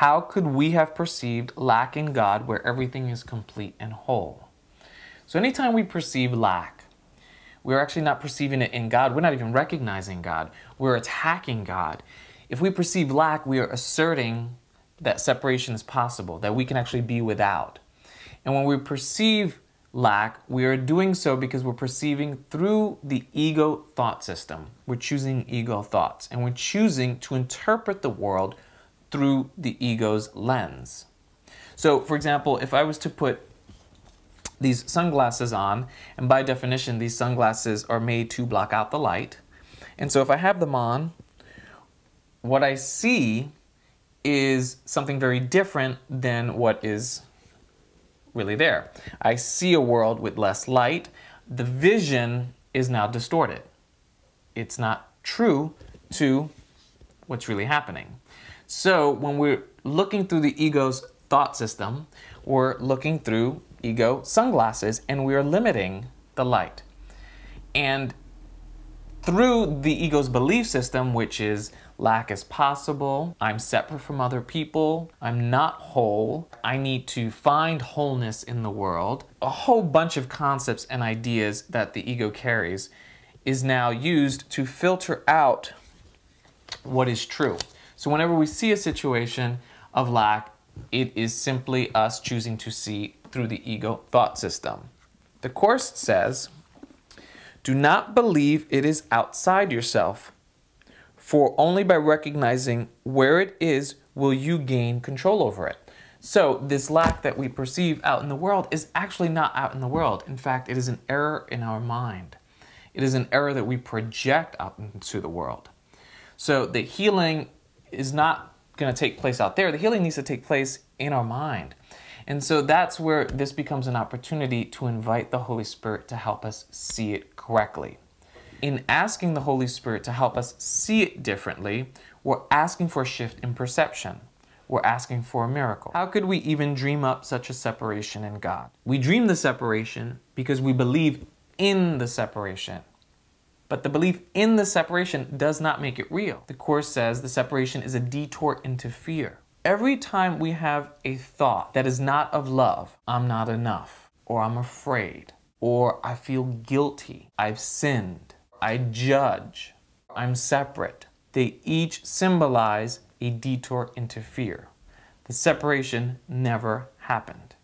How could we have perceived lack in God where everything is complete and whole? So anytime we perceive lack, we're actually not perceiving it in God. We're not even recognizing God. We're attacking God. If we perceive lack, we are asserting that separation is possible, that we can actually be without. And when we perceive lack, we are doing so because we're perceiving through the ego thought system. We're choosing ego thoughts, and we're choosing to interpret the world through the ego's lens. So, for example, if I was to put these sunglasses on, and by definition, these sunglasses are made to block out the light. And so if I have them on, what I see is something very different than what is really there. I see a world with less light. The vision is now distorted. It's not true to what's really happening. So when we're looking through the ego's thought system, we're looking through ego sunglasses, and we are limiting the light. And through the ego's belief system, which is lack is possible, I'm separate from other people, I'm not whole, I need to find wholeness in the world, a whole bunch of concepts and ideas that the ego carries is now used to filter out what is true. So whenever we see a situation of lack, it is simply us choosing to see through the ego thought system. The Course says, do not believe it is outside yourself, for only by recognizing where it is will you gain control over it. So this lack that we perceive out in the world is actually not out in the world. In fact, it is an error in our mind. It is an error that we project out into the world. So the healing is not going to take place out there. The healing needs to take place in our mind. And so that's where this becomes an opportunity to invite the Holy Spirit to help us see it correctly. In asking the Holy Spirit to help us see it differently, we're asking for a shift in perception. We're asking for a miracle. How could we even dream up such a separation in God? We dream the separation because we believe in the separation. But the belief in the separation does not make it real. The Course says the separation is a detour into fear. Every time we have a thought that is not of love, I'm not enough, or I'm afraid, or I feel guilty, I've sinned, I judge, I'm separate, they each symbolize a detour into fear. The separation never happened.